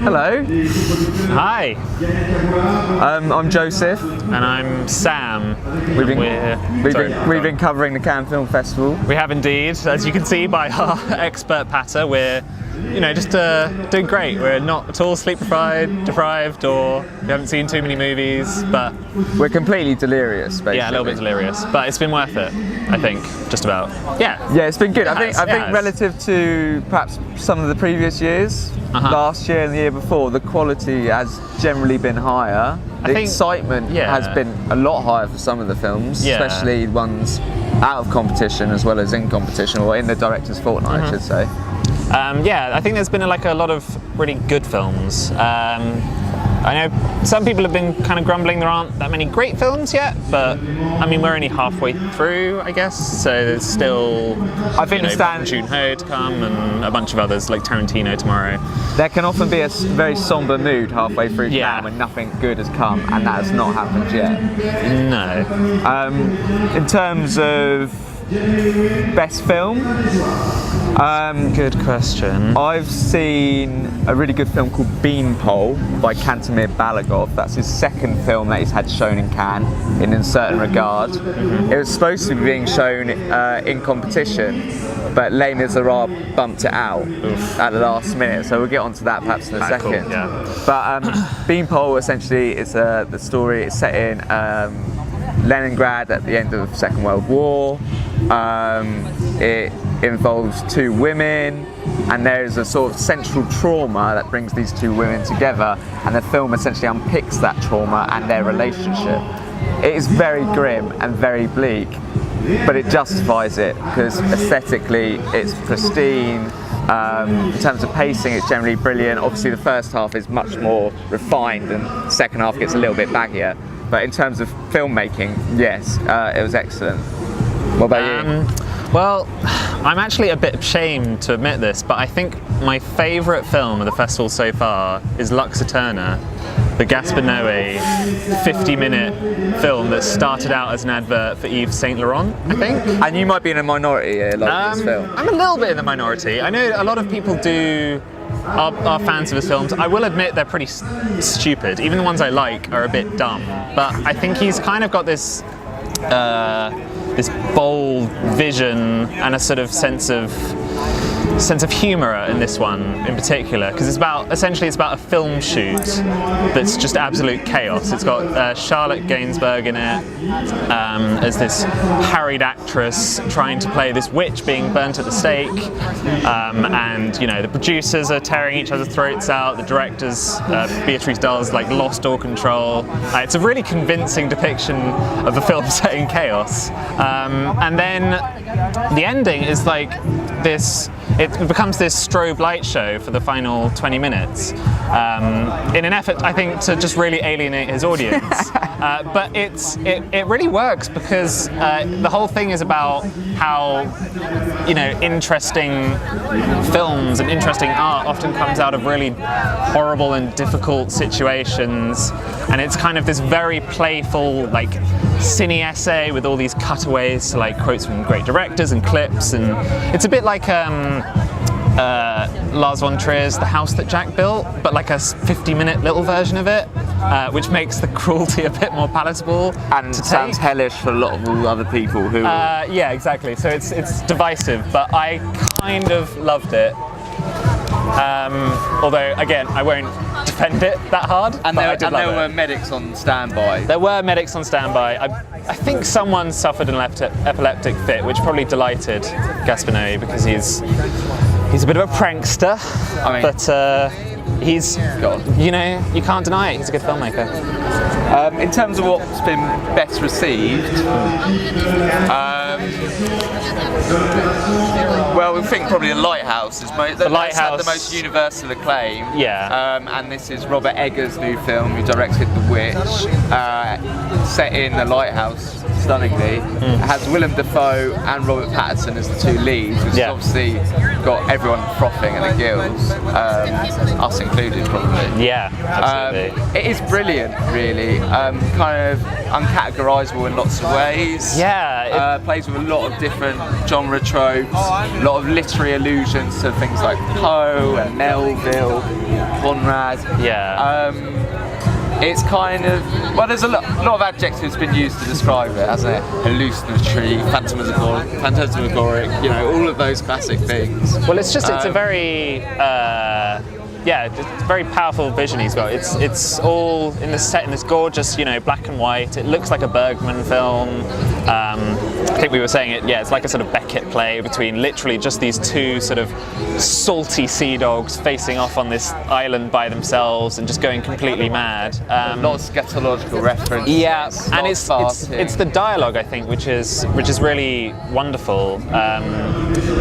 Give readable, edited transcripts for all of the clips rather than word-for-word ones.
Hello. Hi. I'm Joseph. And I'm Sam. We've been covering the Cannes Film Festival. We have indeed. As you can see by our expert patter, we're just doing great. We're not at all sleep deprived, or we haven't seen too many movies, but we're completely delirious, basically. Yeah, a little bit delirious, but it's been worth it, I think, just about. Yeah, it's been good. I think relative to perhaps some of the previous years, last year and the year before, the quality has generally been higher. The excitement has been a lot higher for some of the films, especially ones out of competition as well as in competition, or in the director's fortnight, I should say. I think there's been a lot of really good films. I know some people have been kind of grumbling there aren't that many great films yet, but I mean we're only halfway through, I guess. So there's still, I think, June Ho to come and a bunch of others like Tarantino tomorrow. There can often be a very somber mood halfway through Cannes when nothing good has come, and that has not happened yet. No. In terms of best film, good question. I've seen a really good film called Beanpole by Kantemir Balagov. That's his second film that he's had shown in Cannes in a certain regard. It was supposed to be being shown in competition, but Les Misérables bumped it out at the last minute, so we'll get onto that perhaps in a second. Cool, yeah. But Beanpole essentially is the story. It's set in Leningrad at the end of the Second World War. It involves two women, and there is a sort of central trauma that brings these two women together, and the film essentially unpicks that trauma and their relationship. It is very grim and very bleak, but it justifies it because aesthetically it's pristine. In terms of pacing, it's generally brilliant. Obviously the first half is much more refined and the second half gets a little bit baggier, but in terms of filmmaking, yes, it was excellent. What about you? Well, I'm actually a bit ashamed to admit this, but I think my favourite film of the festival so far is Lux Aeterna, the Gaspar Noé 50-minute film that started out as an advert for Yves Saint Laurent, I think. And you might be in a minority here, like this film. I'm a little bit in the minority. I know a lot of people are fans of his films. I will admit they're pretty stupid. Even the ones I like are a bit dumb. But I think he's kind of got this bold vision and a sort of sense of humour in this one in particular, because it's about a film shoot that's just absolute chaos. It's got Charlotte Gainsbourg in it as this harried actress trying to play this witch being burnt at the stake, and the producers are tearing each other's throats out. The directors, Beatrice Dahl's lost all control. It's a really convincing depiction of a film set in chaos, and then the ending is this. It becomes this strobe light show for the final 20 minutes in an effort, I think, to just really alienate his audience. But it really works because the whole thing is about how interesting films and interesting art often comes out of really horrible and difficult situations, and it's kind of this very playful cine essay with all these cutaways to quotes from great directors and clips, and it's a bit like Lars von Trier's The House That Jack Built, but a 50-minute little version of it, which makes the cruelty a bit more palatable. And sounds hellish for a lot of all other people who... yeah, exactly. So it's divisive, but I kind of loved it. Although, again, I won't defend it that hard. And there were medics on standby. There were medics on standby. I think someone suffered an epileptic fit, which probably delighted Gaspar Noé because he's a bit of a prankster. But he's, you can't deny it. He's a good filmmaker. In terms of what's been best received, well, we think probably The Lighthouse is had the most universal acclaim. Yeah. And this is Robert Eggers' new film. He directed The which, set in the Lighthouse, stunningly, has Willem Dafoe and Robert Pattinson as the two leads, which has obviously got everyone frothing at the gills, us included probably. Yeah, absolutely. It is brilliant, really. Kind of uncategorisable in lots of ways. Yeah. Plays with a lot of different genre tropes, a lot of literary allusions to things like Poe and Melville, Conrad. Yeah. It's kind of, well, there's a lot of adjectives been used to describe it, hasn't it? Hallucinatory, phantasmagoric, all of those classic things. Well, it's a very, it's a very powerful vision he's got. It's all in this gorgeous, black and white. It looks like a Bergman film. I think we were saying it's like a sort of Beckett play between literally just these two sort of salty sea dogs facing off on this island by themselves and just going completely mad. Lots of scatological references. Yeah, and it's the dialogue, I think, which is really wonderful.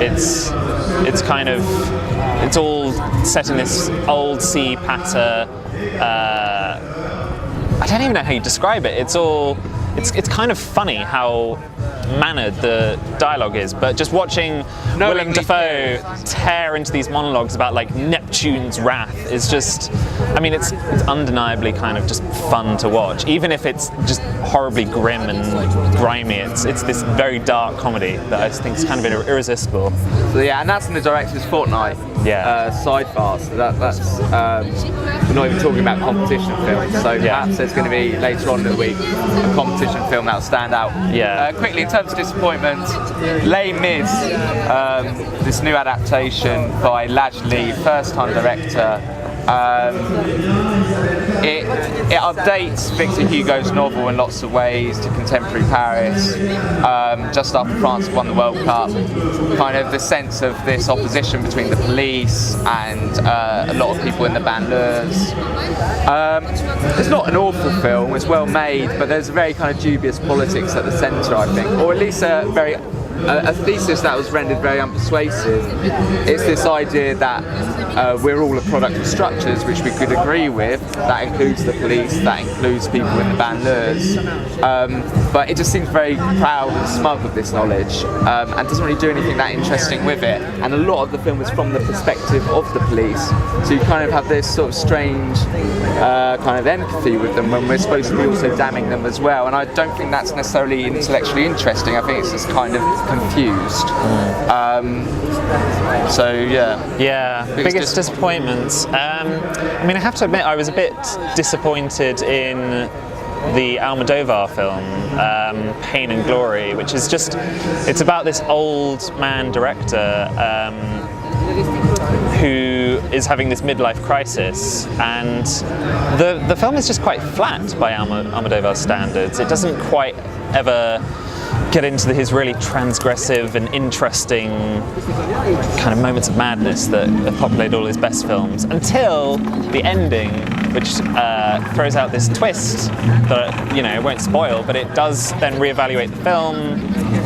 It's all set in this old sea patter. I don't even know how you describe it. It's kind of funny how mannered the dialogue is, but just watching Willem Dafoe tear into these monologues about like Neptunes Wrath is just, it's undeniably kind of just fun to watch, even if it's just horribly grim and grimy. It's this very dark comedy that I think is kind of irresistible. So and that's in the director's fortnight. Sidebar. So that's we're not even talking about competition films. So perhaps there's going to be later on in the week a competition film that'll stand out. Quickly, in terms of disappointment, Les Mis, this new adaptation by Lajli, first-time director. It updates Victor Hugo's novel in lots of ways to contemporary Paris, just after France won the World Cup. Kind of the sense of this opposition between the police and a lot of people in the banlieues. It's not an awful film, it's well made, but there's a very kind of dubious politics at the centre, I think, or at least a thesis that was rendered very unpersuasive. It's this idea that we're all a product of structures which we could agree with. That includes the police, that includes people in the banlieues. But it just seems very proud and smug of this knowledge, and doesn't really do anything that interesting with it. And a lot of the film is from the perspective of the police, so you kind of have this sort of strange kind of empathy with them when we're supposed to be also damning them as well. And I don't think that's necessarily intellectually interesting. I think it's just kind of confused. Biggest disappointments. I have to admit I was a bit disappointed in the Almodovar film, Pain and Glory, which is it's about this old man director who is having this midlife crisis, and the film is just quite flat by Almodovar standards. It doesn't quite ever get into his really transgressive and interesting kind of moments of madness that populate all his best films, until the ending, which throws out this twist that I won't spoil, but it does then reevaluate the film,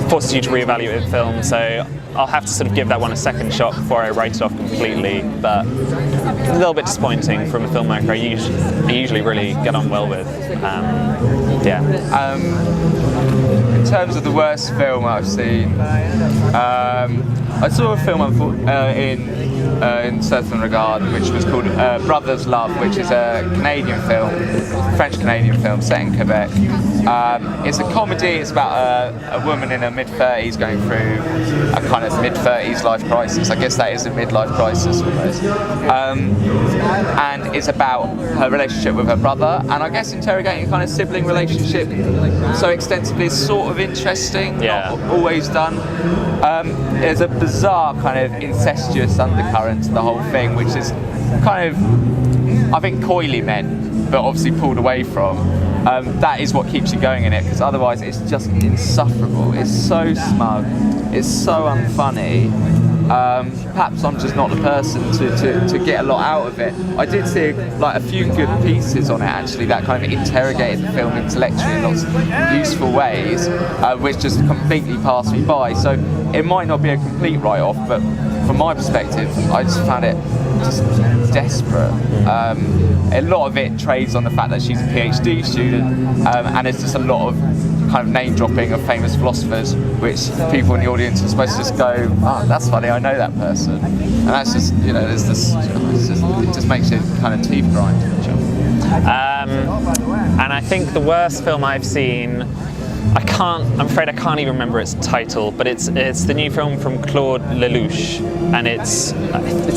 forces you to reevaluate the film. So I'll have to sort of give that one a second shot before I write it off completely. But a little bit disappointing from a filmmaker I usually really get on well with. In terms of the worst film I've seen, I saw a film in certain regard which was called Brothers Love, which is a Canadian film, French-Canadian film set in Quebec. It's a comedy. It's about a woman in her mid-30s going through a kind of mid-30s life crisis. I guess that is a midlife crisis almost. And it's about her relationship with her brother, and I guess interrogating a kind of sibling relationship so extensively is sort of interesting, not always done. There's a bizarre kind of incestuous undercurrent to the whole thing, which is kind of, I think, coyly meant, but obviously pulled away from. That is what keeps you going in it, because otherwise it's just insufferable. It's so smug, it's so unfunny. Perhaps I'm just not the person to get a lot out of it. I did see a few good pieces on it actually that kind of interrogated the film intellectually in lots of useful ways, which just completely passed me by. So it might not be a complete write-off, but from my perspective, I just found it just desperate. A lot of it trades on the fact that she's a PhD student, and it's just a lot of kind of name dropping of famous philosophers, which people in the audience are supposed to just go, "Oh, that's funny, I know that person," and that's just, you know, there's this, it just makes it kind of teeth grinding. And I think the worst film I've seen, I'm afraid I can't even remember its title, but it's the new film from Claude Lelouch, and it's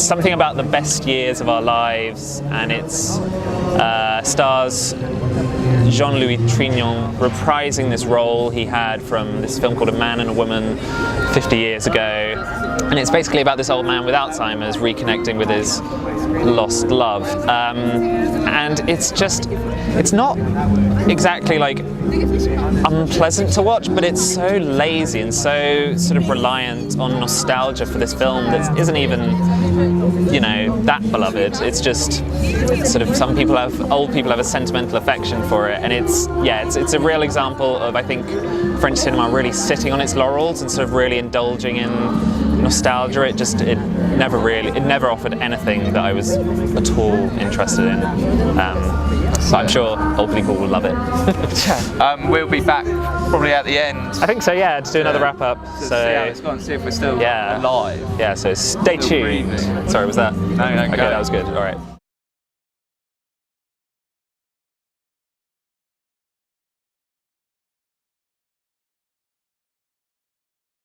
something about the best years of our lives, and it's stars Jean-Louis Trintignant reprising this role he had from this film called A Man and a Woman 50 years ago, and it's basically about this old man with Alzheimer's reconnecting with his lost love, and it's not exactly like unpleasant to watch, but it's so lazy and so sort of reliant on nostalgia for this film that isn't even, you know, that beloved. It's just sort of old people have a sentimental affection for it, and it's a real example of, I think, French cinema really sitting on its laurels and sort of really indulging in nostalgia. It never offered anything that I was at all interested in. So I'm sure old people will love it. We'll be back probably at the end. I think so, yeah, to do another wrap up. So yeah, let's go and see if we're still alive. Yeah, so stay tuned. Breathing. Sorry, was that? No, okay, go. that was good. All right.